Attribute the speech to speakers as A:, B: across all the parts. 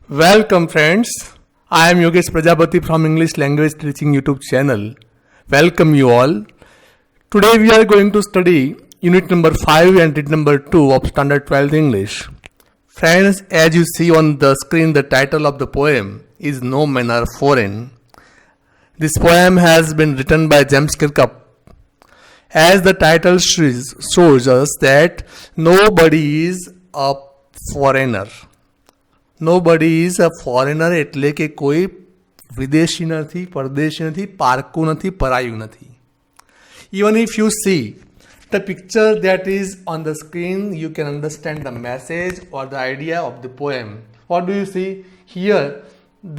A: Welcome, friends. I am Yogesh Prajapati from English Language Teaching YouTube channel. Welcome you all. Today we are going to study unit number 5 and unit number 2 of Standard 12 English. Friends, as you see on the screen, the title of the poem is No Manner Foreign. This poem has been written by James Kirkup. As the title shows us that nobody is a foreigner. Nobody is a foreigner એટલે કે કોઈ વિદેશી નથી, પરદેશી નથી, પારકું નથી, પરાયું નથી. Even if you see the picture that is on the screen, you can understand the message or the idea of the poem. What do you see? Here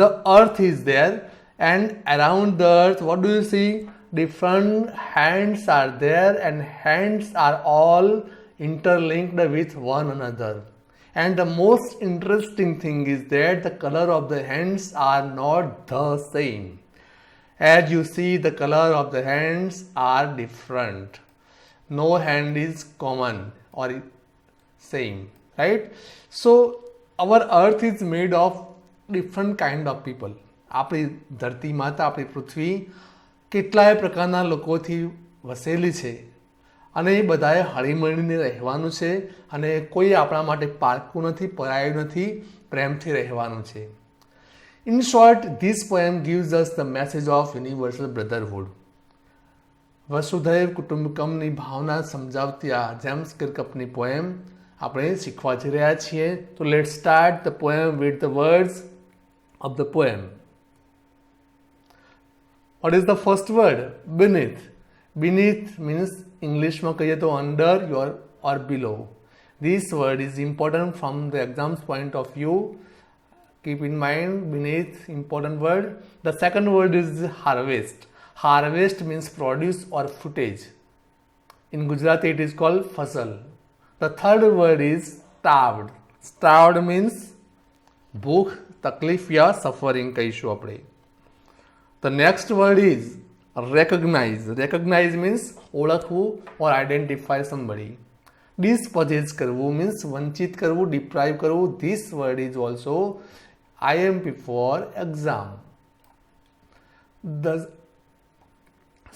A: the earth is there, and around the earth, what do you see? Different hands are there, and hands are all interlinked with one another. And the most interesting thing is that the color of the hands are not the same. As you see, the color of the hands are different. No hand is common or same, right? So our earth is made of different kind of people. આપણી ધરતી માતા, આપણી પૃથ્વી કેટલાય પ્રકારના લોકોથી વસેલી છે અને એ બધાએ હળીમળીને રહેવાનું છે અને કોઈ આપણા માટે પારકું નથી, પરાયું નથી, પ્રેમથી રહેવાનું છે. In short, this poem gives us the message of universal brotherhood. વસુધૈવ કુટુંબકમની ભાવના સમજાવતી આ જેમ્સ કિર્કપની પોએમ આપણે શીખવા જઈ રહ્યા છીએ. તો late start the poem with the words of the poem. Vote is the first word? beneath. Beneath means English में कहिए तो under, your or below. This word is important from the exam's point of view. Keep in mind, beneath, important word. The second word is harvest. Harvest means produce or footage. In Gujarati it is called fasal. The third word is starved. Starved means ભૂખ, તકલીફ યા suffering કહીશું આપણે. The next word is recognize. Recognize means ઓળખવું or identify somebody. Dispossess કરવું means વંચિત કરવું, deprive કરવું. This word is also IMP for exam. The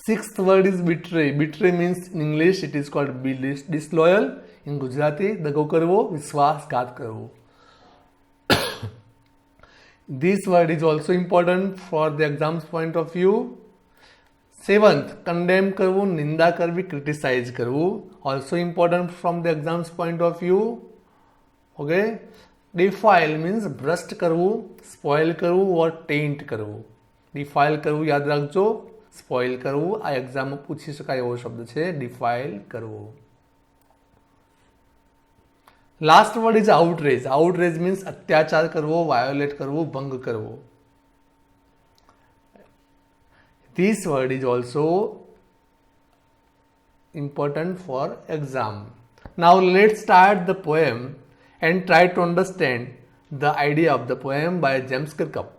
A: sixth word is betray. Betray means in English it is called be disloyal. In Gujarati દગો કરવો, વિશ્વાસઘાત કરવો. This word is also important for the exam's point of view. Seventh, condemn કરવું, નિંદા કરવી, criticize કરવું. Also important from the exam's point of view. Okay. Defile means ભ્રષ્ટ કરવું, spoil કરવું or taint કરવું. Defile કરવું યાદ રાખજો, spoil કરવું આ એક્ઝામમાં પૂછી શકાય એવો શબ્દ છે, defile કરવું. Last word is outrage. Outrage means અત્યાચાર કરવો, violate કરવું, ભંગ કરવો. This word is also important for exam. Now let's start the poem and try to understand the idea of the poem by James Kirkup.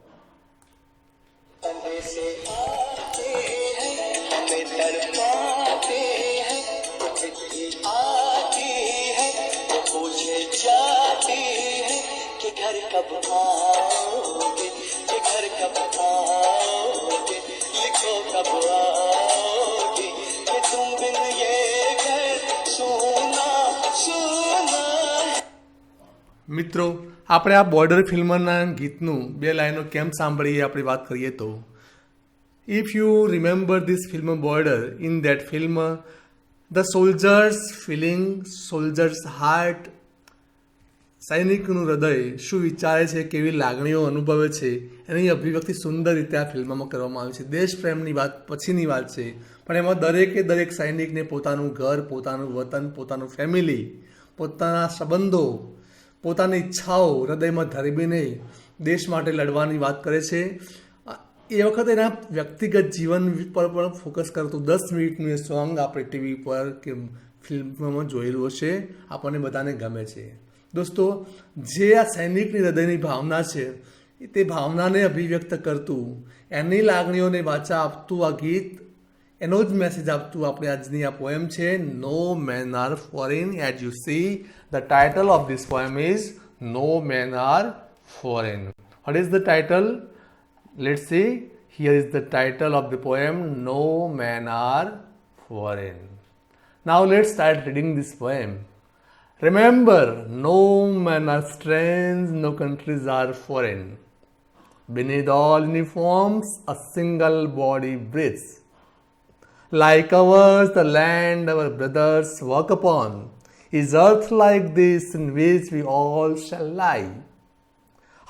A: મિત્રો, આપણે આ border ફિલ્મના ગીતનું બે લાઈનો કેમ સાંભળીએ આપણે વાત કરીએ તો, if you remember this film Border, in that film the soldiers feeling, soldiers heart, સૈનિકનું હૃદય શું વિચારે છે, કેવી લાગણીઓ અનુભવે છે, એની અભિવ્યક્તિ સુંદર રીતે આ ફિલ્મમાં કરવામાં આવી છે. દેશ પ્રેમની વાત પછીની વાત છે, પણ એમાં દરેકે દરેક સૈનિકને પોતાનું ઘર, પોતાનું વતન, પોતાનું ફેમિલી, પોતાના સંબંધો, પોતાની ઈચ્છાઓ હૃદયમાં ધરબીને દેશ માટે લડવાની વાત કરે છે. એ વખતે એના વ્યક્તિગત જીવન પર પણ ફોકસ કરતું 10 મિનિટનું એ સોંગ આપણે ટીવી પર કે ફિલ્મમાં જોયેલું હશે, આપણને બધાને ગમે છે. દોસ્તો, જે આ સૈનિકની હૃદયની ભાવના છે તે ભાવનાને અભિવ્યક્ત કરતું, એની લાગણીઓને વાચા આપતું આ ગીત, એનો જ મેસેજ આપતું આપણે આજની આ પોએમ છે, no men are foreign. As you see, the title of this poem is no men are foreign. What is the title? Let's see. Here is the title of the poem, No Men Are Foreign. Now let's start reading this poem. Remember, no men are strange, no countries are foreign. Beneath all uniforms, a single body breathes. Like ours, the land our brothers walk upon is earth like this in which we all shall lie.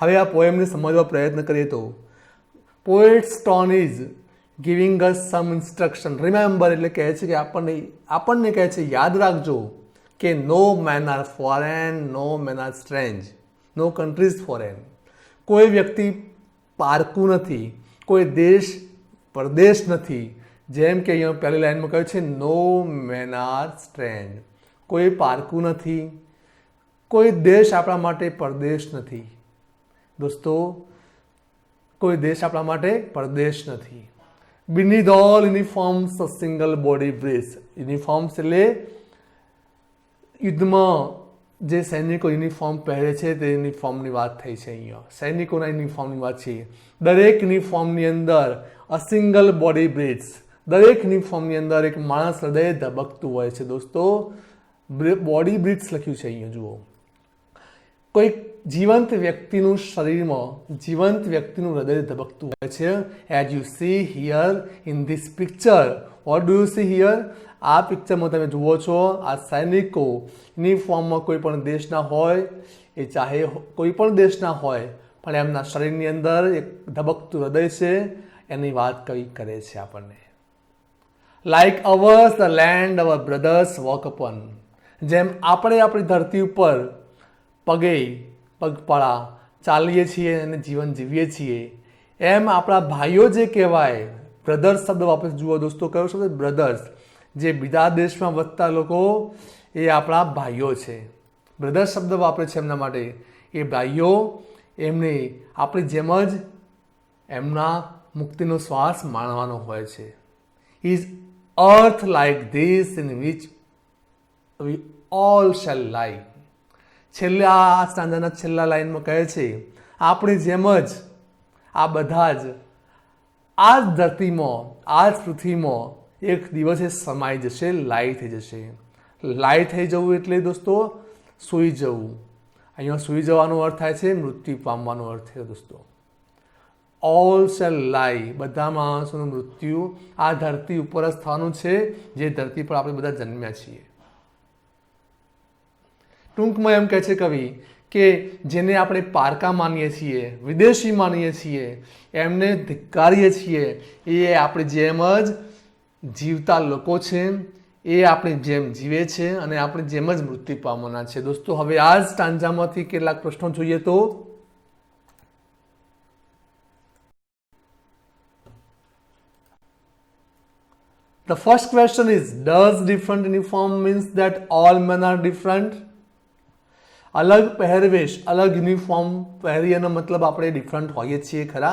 A: હવે આ પોએમને સમજવા પ્રયત્ન કરીએ તો poet's tone is giving us some instruction. Remember એટલે કહે છે કે આપણને કહે છે યાદ રાખજો કે નો men are foreign, no men R strange, no countries foreign. કોઈ વ્યક્તિ પારકું નથી, કોઈ દેશ પરદેશ નથી. જેમ કે અહીંયા પહેલી લાઈનમાં કહ્યું છે નો મેન આર સ્ટ્રેન્જ, કોઈ પારકું નથી, કોઈ દેશ આપણા માટે પરદેશ નથી. દોસ્તો, કોઈ દેશ આપણા માટે પરદેશ નથી. beneath all uniforms a single body breathes. Uniforms એટલે યુદ્ધમાં જે સૈનિકો યુનિફોર્મ પહેરે છે તે યુનિફોર્મની વાત થઈ છે. અહીંયા સૈનિકોના યુનિફોર્મની વાત છે. દરેક યુનિફોર્મની અંદર અ સિંગલ બોડી બ્રીથ્સ, દરેક યુનિફોર્મની અંદર એક માણસ હૃદય ધબકતું હોય છે. દોસ્તો, બોડી બ્રીથ્સ લખ્યું છે અહીંયા જુઓ. કોઈક જીવંત વ્યક્તિનું શરીરમાં જીવંત વ્યક્તિનું હૃદય ધબકતું હોય છે. As you C here in this picture. What do you C here? આ પિક્ચરમાં તમે જુઓ છો આ સૈનિકો યુનિફોર્મમાં કોઈ પણ દેશના હોય, એ ચાહે કોઈ પણ દેશના હોય, પણ એમના શરીરની અંદર એક ધબકતું હૃદય છે, એની વાત કવિ કરે છે આપણને. Like ours the land our brothers walk upon. જેમ આપણે આપણી ધરતી ઉપર પગપાળા ચાલીએ છીએ અને જીવન જીવીએ છીએ, એમ આપણા ભાઈઓ જે કહેવાય, બ્રધર્સ શબ્દ વાપસ જુઓ દોસ્તો, કયો શબ્દ? બ્રધર્સ. જે બીજા દેશમાં વસતા લોકો એ આપણા ભાઈઓ છે. બ્રધર્સ શબ્દ વાપરે છે એમના માટે. એ ભાઈઓ એમને આપણી જેમ જ એમના મુક્તિનો શ્વાસ માણવાનો હોય છે. Is earth like this in which we all shall lie. છેલ્લા આ સ્ટાન્જાના છેલ્લા લાઈનમાં કહે છે આપણી જેમ જ આ બધા જ આ જ ધરતીમાં, આ જ પૃથ્વીમાં એક દિવસે સમાઈ જશે, લાઈ થઈ જશે. લાઈ થઈ જવું એટલે દોસ્તો સૂઈ જવું. અહીંયા સૂઈ જવાનો અર્થ થાય છે મૃત્યુ પામવાનો અર્થ છે દોસ્તો. ઓલ શેલ લાઈ, બધા માણસોનું મૃત્યુ આ ધરતી ઉપર જ થવાનું છે, જે ધરતી પર આપણે બધા જન્મ્યા છીએ. ટૂંકમાં એમ કહે છે કવિ કે જેને આપણે પારકા માનીએ છીએ, વિદેશી માનીએ છીએ, એમને ધિક્કારીએ છીએ, એ આપણે જેમ જ જીવતા લોકો છે, એ આપણે જેમ જીવે છે અને આપણે જેમ જ મૃત્યુ પામવાના છે. દોસ્તો, હવે આ જ સ્ટાન્જામાંથી કેટલાક પ્રશ્નો જોઈએ તો the first question is, does different uniform means that all men are different? અલગ પહેરવેશ, અલગ યુનિફોર્મ પહેરીએ એનો મતલબ આપણે ડિફરન્ટ હોઈએ છીએ ખરા?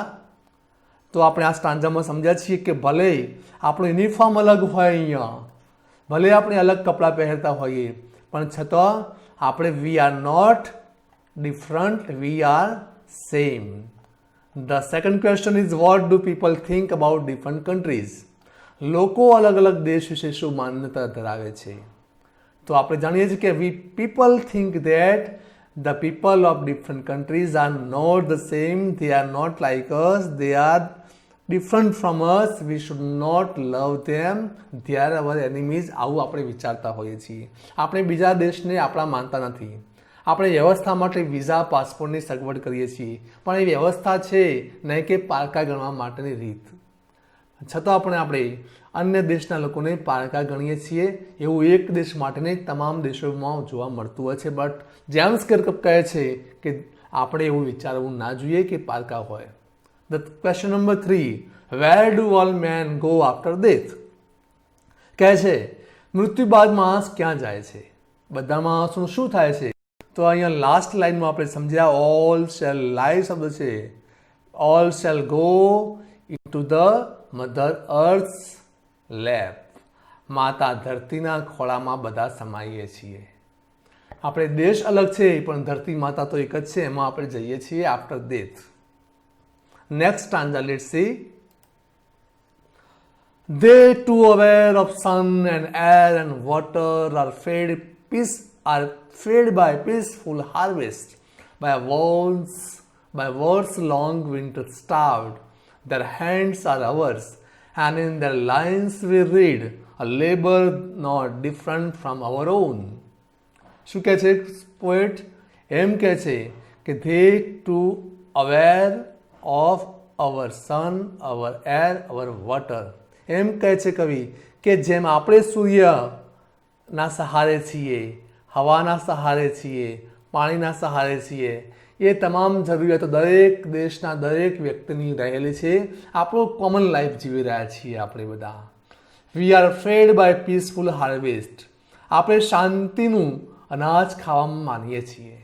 A: તો આપણે આ સ્ટાન્જામાં સમજ્યા છીએ કે ભલે આપણો યુનિફોર્મ અલગ હોય, અહીંયા ભલે આપણે અલગ કપડાં પહેરતા હોઈએ, પણ છતાં આપણે we are not different, we are same. The second question is, what do people think about different countries? લોકો અલગ અલગ દેશ વિશે શું માન્યતા ધરાવે છે? તો આપણે જાણીએ છીએ કે we people think that the people of different countries are not the same, they are not like us, they are different from us, we should not love them, they are our enemies. આવું આપણે વિચારતા હોઈએ છીએ. આપણે બીજા દેશને આપણા માનતા નથી. આપણે વ્યવસ્થા માટે વિઝા, પાસપોર્ટની સગવડ કરીએ છીએ, પણ એ વ્યવસ્થા છે, નહીં કે પારકા ગણવા માટેની રીત. છતાં પણ આપણે અન્ય દેશના લોકોને પારકા ગણીએ છીએ. એવું એક દેશ માટે નહીં, તમામ દેશોમાં જોવા મળતું હોય છે. બટ જેમ્સ ક્લિર્ક કહે છે કે આપણે એવું વિચારવું ના જોઈએ કે પારકા હોય. The question number 3, where do all men go after death? કહે છે મૃત્યુ બાદ માણસ ક્યાં જાય છે? બધા માણસોનું શું થાય છે? તો અહીંયા લાસ્ટ લાઈનમાં આપણે સમજ્યા ઓલ શેલ લાઈ શબ્દ છે. All shall go into the mother earth lap. માતા ધરતીના ખોળામાં બધા સમાઈએ છીએ. આપણે દેશ અલગ છે પણ ધરતી માતા તો એક જ છે, એમાં આપણે જઈએ છીએ after death. Next stanza let's see. They too aware of sun and air and water are fed by peaceful harvest, by words long winter starved. Their hands are ours, and in their lines we read a labor not different from our own. શું કહે છે poet? એમ કહે છે કે they too aware of our sun, our air, our water. એમ કહે છે કવિ કે જેમ આપણે સૂર્યના સહારે છીએ, હવાના સહારે છીએ, પાણીના સહારે છીએ, એ તમામ જરૂરિયાતો દરેક દેશના દરેક વ્યક્તિની રહેલી છે. આપણું કોમન લાઈફ જીવી રહ્યા છીએ આપણે બધા. We are fed by peaceful harvest. આપણે શાંતિનું અનાજ ખાવામાં માનીએ છીએ.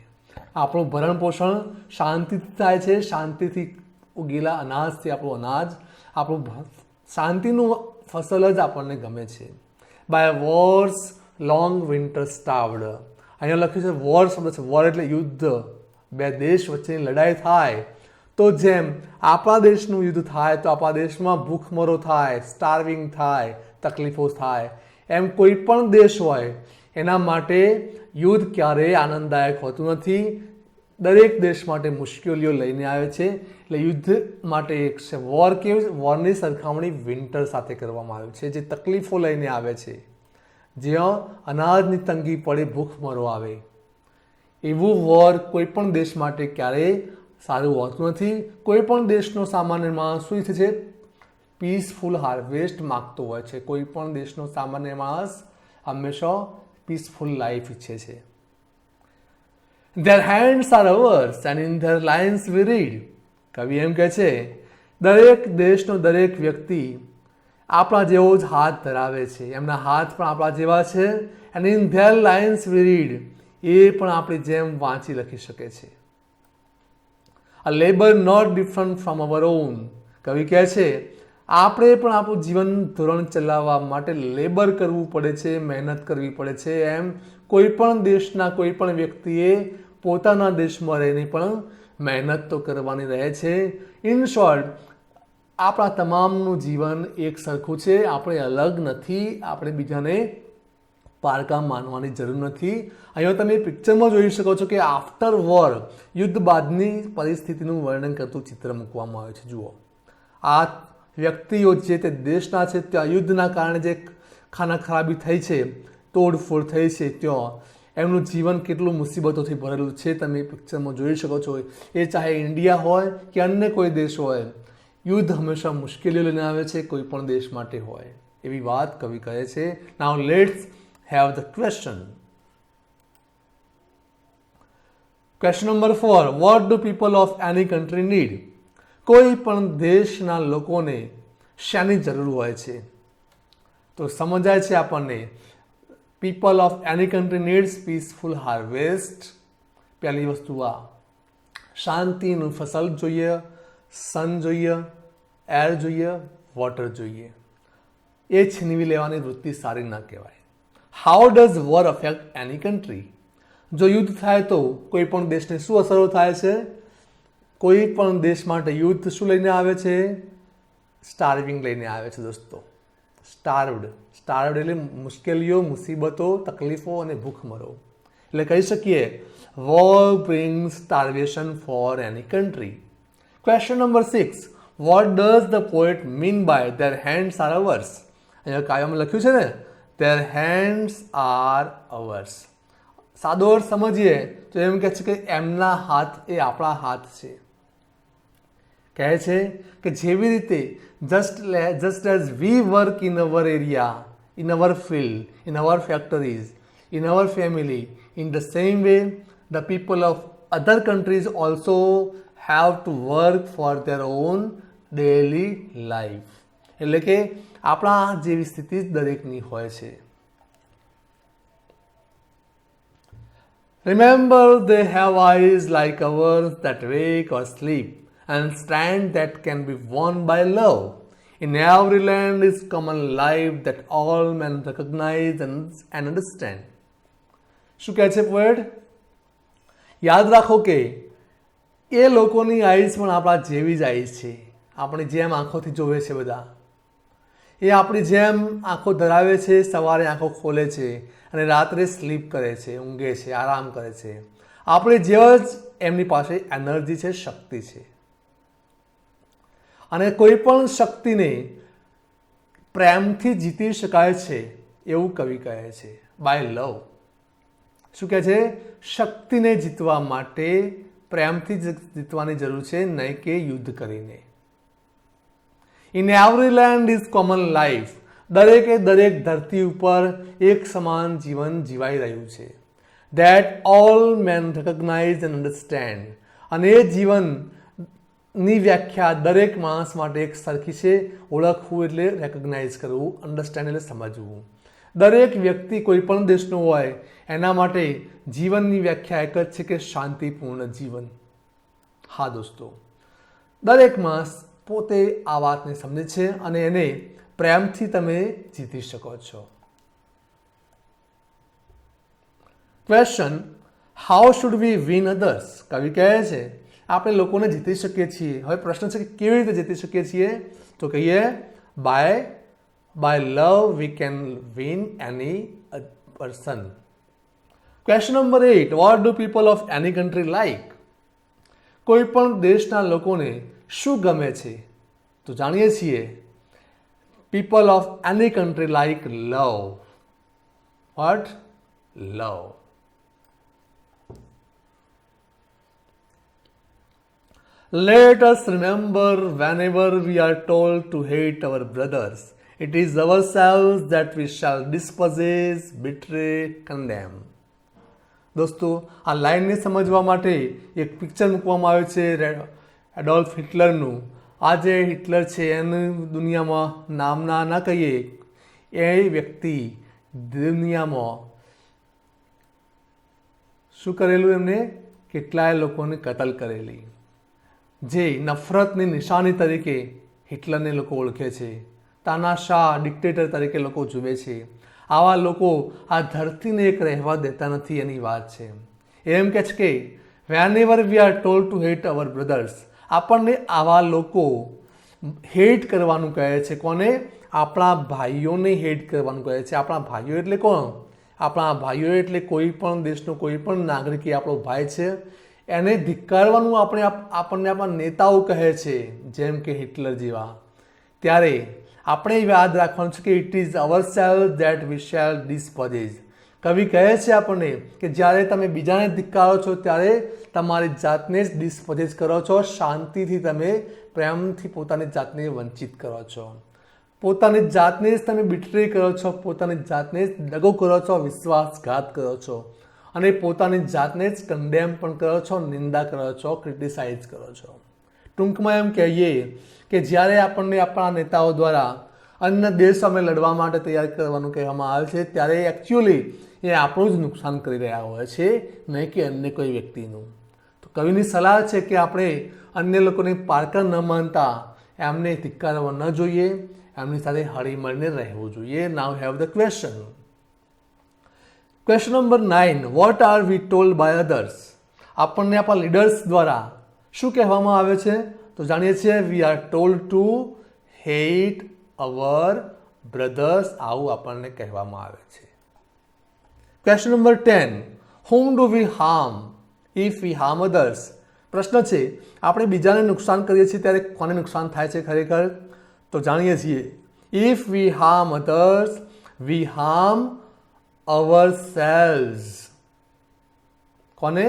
A: આપણું ભરણ પોષણ શાંતિથી થાય છે, શાંતિથી ઉગેલા અનાજથી આપણું અનાજ, આપણું શાંતિનું ફસલ જ આપણને ગમે છે. By wars long winter starved. અહીંયા લખ્યું છે વોર શબ્દ છે. વોર એટલે યુદ્ધ. બે દેશ વચ્ચેની લડાઈ થાય તો જેમ આપણા દેશનું યુદ્ધ થાય તો આપણા દેશમાં ભૂખમરો થાય, સ્ટાર્વિંગ થાય, તકલીફો થાય. એમ કોઈ પણ દેશ હોય એના માટે યુદ્ધ ક્યારેય આનંદદાયક હોતું નથી. દરેક દેશ માટે મુશ્કેલીઓ લઈને આવે છે. એટલે યુદ્ધ માટે એક છે વોર. કેવું? વોરની સરખામણી વિન્ટર સાથે કરવામાં આવે છે, જે તકલીફો લઈને આવે છે, જ્યાં અનાજની તંગી પડે, ભૂખમરો આવે. એવું વોર કોઈ પણ દેશ માટે ક્યારેય સારું હોતું નથી. કોઈ પણ દેશનો સામાન્ય માણસ શું ઈચ્છે છે? પીસફુલ હાર્વેસ્ટ માગતો હોય છે. કોઈ પણ દેશનો સામાન્ય માણસ હંમેશા પીસફુલ લાઈફ ઈચ્છે છે. Their hands are ours and in their lines we read. કવિ એમ કહે છે દરેક દેશનો દરેક વ્યક્તિ આપણા જેવો જ હાથ ધરાવે છે, એમના હાથ પણ આપણા જેવા છે. and in their lines we read. એ પણ આપણી જેમ વાંચી લખી શકે છે. a labor not different from our own. કવિ કહે છે આપણે પણ આપણું જીવન ધોરણ ચલાવવા માટે લેબર કરવું પડે છે, મહેનત કરવી પડે છે. એમ કોઈ પણ દેશના કોઈ પણ વ્યક્તિએ પોતાના દેશમાં રહીને પણ મહેનત તો કરવાની રહે છે. ઇન શોર્ટ, આપણા તમામનું જીવન એક સરખું છે. આપણે અલગ નથી. આપણે બીજાને પારકા માનવાની જરૂર નથી. અહીંયા તમે પિક્ચરમાં જોઈ શકો છો કે આફ્ટર વોર, યુદ્ધ બાદની પરિસ્થિતિનું વર્ણન કરતું ચિત્ર મૂકવામાં આવ્યું છે. જુઓ, આ વ્યક્તિઓ જે તે દેશના છે ત્યાં યુદ્ધના કારણે જે ખાના ખરાબી થઈ છે, તોડફોડ થઈ છે, ત્યાં એમનું જીવન કેટલું મુસીબતોથી ભરેલું છે તમે પિક્ચરમાં જોઈ શકો છો. એ ચાહે ઇન્ડિયા હોય કે અન્ય કોઈ દેશ હોય, યુદ્ધ હંમેશા મુશ્કેલીઓ લઈને આવે છે, કોઈ પણ દેશ માટે હોય. એવી વાત કવિ કહે છે. Now let's have the question. Question number 4. What do people of any country need? કોઈ પણ દેશના લોકોને શાની જરૂર હોય છે? તો સમજાય છે આપણને. People of any country needs peaceful harvest. પહેલી વસ્તુ આ શાંતિનું ફસલ જોઈએ, સન જોઈએ, એર જોઈએ, વોટર જોઈએ. એ છીનવી લેવાની વૃત્તિ સારી ના કહેવાય. How does war affect any country? જો યુદ્ધ થાય તો કોઈ પણ દેશને શું અસરો થાય છે? કોઈ પણ દેશ માટે યુદ્ધ શું લઈને આવે છે? સ્ટાર્વિંગ લઈને આવે છે દોસ્તો. સ્ટાર્વડ એટલે મુશ્કેલીઓ, મુસીબતો, તકલીફો અને ભૂખમરો. એટલે કહી શકીએ war brings starvation for any country. Question number 6. What does the poet mean by their hands are ours? અહીંયા કાયમ લખ્યું છે ને, ધેર હેન્ડ્સ આર અવર્સ. સાદો અર્થ સમજીએ તો એમ કહે છે કે એમના હાથ એ આપણા હાથ છે. કહે છે કે જેવી રીતે just as we work in our area, in our field, in our factories, in our family, in the same way the people of other countries also have to work for their own daily life. એટલે કે આપણા જેવી સ્થિતિ દરેકની હોય છે. Remember, they have eyes like ours that wake or sleep, and strength that can be won by love. In every land is common life that all men recognize and understand. શું કહે છે પોએટ? યાદ રાખો કે એ લોકોની ice પણ આપણા જેવી જ આઈસ છે, આપણી જેમ આંખોથી જોવે છે બધા. એ આપણી જેમ આંખો ધરાવે છે, સવારે આંખો ખોલે છે અને રાત્રે સ્લીપ કરે છે, ઊંઘે છે, આરામ કરે છે. આપણે જેવા જ એમની પાસે એનર્જી છે, શક્તિ છે. અને કોઈ પણ શક્તિને પ્રેમથી જીતી શકાય છે એવું કવિ કહે છે, બાય લવ. શું કહે છે? શક્તિને જીતવા માટે પ્રેમથી જીતવાની જરૂર છે, નહીં કે યુદ્ધ કરીને. In every land is common life. દરેકે દરેક ધરતી ઉપર એક સમાન જીવન જીવાઈ રહ્યું છે. That all men recognise and understand. અને એ જીવનની વ્યાખ્યા દરેક માણસ માટે એક સરખી છે. ઓળખવું એટલે રેકગ્નાઇઝ કરવું, અન્ડરસ્ટેન્ડ એટલે સમજવું. દરેક વ્યક્તિ કોઈ પણ દેશનો હોય એના માટે જીવનની વ્યાખ્યા એક જ છે કે શાંતિપૂર્ણ જીવન. હા દોસ્તો, દરેક માણસ પોતે આ વાતને સમજે છે અને એને પ્રેમથી તમે જીતી શકો છો. Question, how should we win others? કવિ કહે છે આપણે લોકોને જીતી શકીએ છીએ. હવે પ્રશ્ન છે કે કેવી રીતે જીતી શકીએ છીએ? તો કહીએ by love we can win any person. Question number 8, vote do people of any country like? કોઈ પણ દેશના લોકોને શું ગમે છે? તો જાણીએ છીએ people of any country like love. What? Love. Let us remember whenever we are told to hate our brothers, it is ourselves that we shall dispossess, betray, condemn. દોસ્તો, આ લાઈનને સમજવા માટે એક પિક્ચર મૂકવામાં આવ્યું છે એડોલ્ફ હિટલરનું. આ જે હિટલર છે એનું દુનિયામાં નામના ના કહીએ, એ વ્યક્તિ દુનિયામાં શું કરેલું? એમને કેટલાય લોકોને કતલ કરેલી. જે નફરતની નિશાની તરીકે હિટલરને લોકો ઓળખે છે. તાનાશાહ ડિક્ટેટર તરીકે લોકો જુએ છે. આવા લોકો આ ધરતીને એક રહેવા દેતા નથી એની વાત છે. એમ કે છે કે whenever we are told to hate our brothers, આપણને આવા લોકો હેટ કરવાનું કહે છે. કોને? આપણા ભાઈઓને હેટ કરવાનું કહે છે. આપણા ભાઈઓ એટલે કોણ? આપણા ભાઈઓ એટલે કોઈ પણ દેશનો કોઈ પણ નાગરિક એ આપણો ભાઈ છે. એને ધિક્કારવાનું આપણને આપણા નેતાઓ કહે છે, જેમ કે હિટલર જેવા. ત્યારે આપણે યાદ રાખવાનું છે કે it is our self that we shall dispossess. કવિ કહે છે આપણને કે જ્યારે તમે બીજાને ધિક્કારો છો ત્યારે તમારી જાતને જ ડિસ્પોઝેસ કરો છો. શાંતિથી તમે પ્રેમથી પોતાની જાતને વંચિત કરો છો. પોતાની જાતને જ તમે બિટ્રે કરો છો. પોતાની જાતને જ દગો કરો છો, વિશ્વાસઘાત કરો છો અને પોતાની જાતને જ કન્ડેમ પણ કરો છો, નિંદા કરો છો, ક્રિટિસાઇઝ કરો છો. ટૂંકમાં એમ કહીએ કે જ્યારે આપણને આપણા નેતાઓ દ્વારા અન્ય દેશ સામે લડવા માટે તૈયાર કરવાનું કહેવામાં આવે છે ત્યારે એકચ્યુઅલી એ આપણું જ નુકસાન કરી રહ્યા હોય છે, નહીં કે અન્ય કોઈ વ્યક્તિનું. તો કવિની સલાહ છે કે આપણે અન્ય લોકોને પારકા ન માનતા એમને ધિક્કારવા ન જોઈએ, એમની સાથે હળી મળીને રહેવું જોઈએ. Now have the question. Question number 9, what are we told by others? આપણને આપણા લીડર્સ દ્વારા શું કહેવામાં આવે છે? તો જાણીએ છીએ we are told to hate our brothers. આવું આપણને કહેવામાં આવે છે. Question number 10, whom do we harm if we harm others? પ્રશ્ન છે આપણે બીજાને નુકસાન કરીએ છીએ ત્યારે કોને નુકસાન થાય છે ખરેખર? તો જાણીએ છીએ if we harm others we harm ourselves. કોને?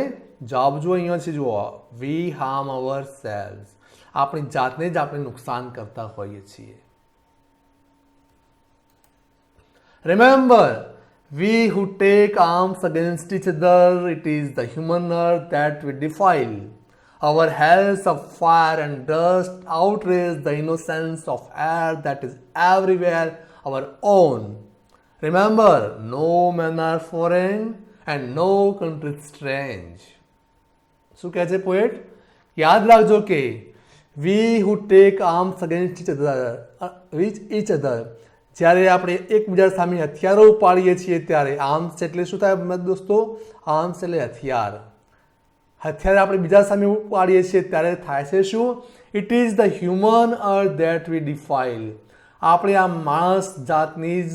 A: જવાબ જુઓ, અહીંયા છે જુઓ, we harm ourselves. આપણી જાતને જ આપણે નુકસાન કરતા હોઈએ છીએ. Remember, we who take arms against each other, it is the human earth that we defile. Our hells of fire and dust outrage the innocence of air that is everywhere our own. Remember, no men are foreign and no country strange. શું કહે છે poet? યાદ રાખજો કે we who take arms against each other, જ્યારે આપણે એકબીજા સામે હથિયારો ઉપાડીએ છીએ ત્યારે આર્મ્સ એટલે શું થાય દોસ્તો? આર્મ્સ એટલે હથિયાર. હથિયાર આપણે બીજા સામે ઉપાડીએ છીએ ત્યારે થાય છે શું? It is the human earth that we defile. આપણે આ માણસ જાતની જ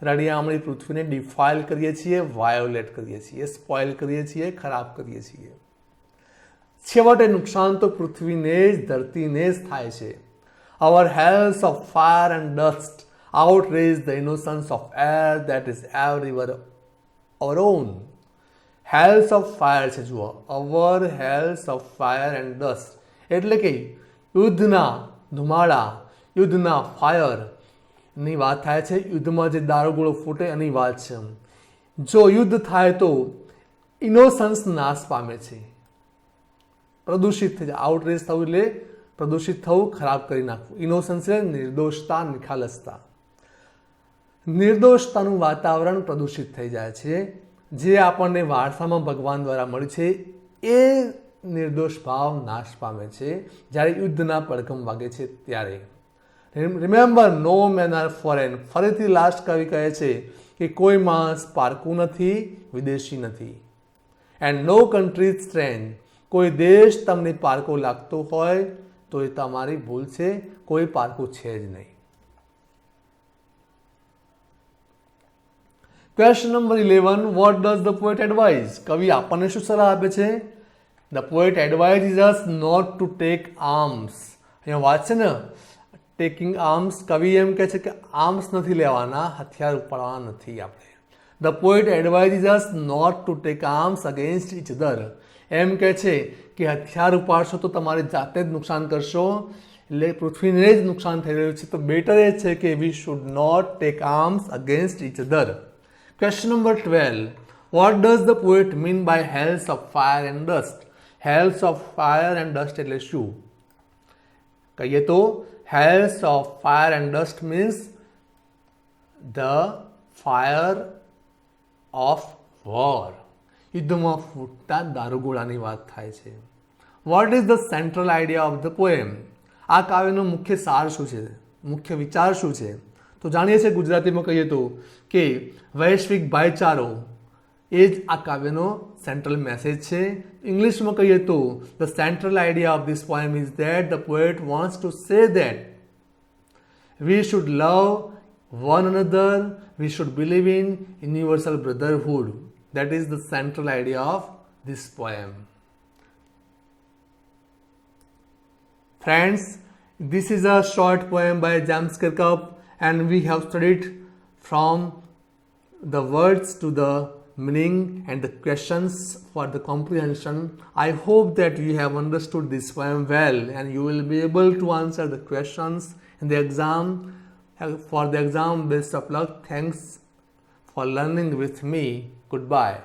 A: રળિયામણી પૃથ્વીને ડિફાઇલ કરીએ છીએ, વાયોલેટ કરીએ છીએ, સ્પોઇલ કરીએ છીએ, ખરાબ કરીએ છીએ. છેવટે નુકસાન તો પૃથ્વીને જ, ધરતીને જ થાય છે. Our hells of fire and dust outrage the innocence of air that is everywhere our own. Hells of fire છે જુઓ, our hells of fire and dust એટલે કે યુદ્ધના ધુમાડા, યુદ્ધના ફાયર ની વાત થાય છે. યુદ્ધમાં જે દારૂગોળો ફૂટે એની વાત છે. જો યુદ્ધ થાય તો ઇનોસન્સ નાશ પામે છે, પ્રદૂષિત થઈ જાય. આઉટરેજ થવું એટલે પ્રદૂષિત થવું, ખરાબ કરી નાખવું. ઇનોસન્સ એટલે નિર્દોષતા, નિખાલસતા. નિર્દોષતાનું વાતાવરણ પ્રદૂષિત થઈ જાય છે. જે આપણને વારસામાં ભગવાન દ્વારા મળ્યું છે એ નિર્દોષ ભાવ નાશ પામે છે જ્યારે યુદ્ધના પડઘમ વાગે છે ત્યારે. Remember, no men are foreign. ફરીથી લાસ્ટ કવિ કહે છે કે કોઈ માણસ પારકું નથી, વિદેશી નથી. And no country strange. કોઈ દેશ તમને પારકો લાગતો હોય તો એ તમારી ભૂલ છે, કોઈ પારકું છે જ નહીં. Question number 11. What does the poet advise? કવિ આપણને શું સલાહ આપે છે? The poet advise us not to take arms. અહીંયા વાત છે ને ટેકિંગ આર્મ્સ. કવિ એમ કહે છે કે આર્મ્સ નથી લેવાના, હથિયાર ઉપાડવાના નથી આપણે. The poet advise us not to take arms against each other. એમ કહે છે કે હથિયાર ઉપાડશો તો તમારી જાતે જ નુકસાન કરશો, એટલે પૃથ્વીને જ નુકસાન થઈ રહ્યું છે. તો બેટર એ છે કે we should not take arms against each other. Question number 12. What does the poet mean by hells of fire and dust? Hells of fire and dust એટલે શું? કહીએ તો hells of fire and dust means the fire of war. યુદ્ધમાં ફૂટતા દારૂગોળાની વાત થાય છે. What is the central idea of the poem? આ કાવ્યનો મુખ્ય સાર શું છે, મુખ્ય વિચાર શું છે? તો જાણીએ છીએ ગુજરાતીમાં કહીએ તો કે વૈશ્વિક ભાઈચારો એ જ આ કાવ્યનો સેન્ટ્રલ મેસેજ છે. ઇંગ્લિશમાં કહીએ તો the central idea of this poem is that the poet wants to say that we should love one another, we should believe in universal brotherhood. That is the central idea of this poem. Friends, this is a short poem by James Kirkup, and we have studied from the words to the meaning and the questions for the comprehension. I hope that you have understood this poem well and you will be able to answer the questions in the exam. For the exam, best of luck. Thanks for learning with me. Goodbye.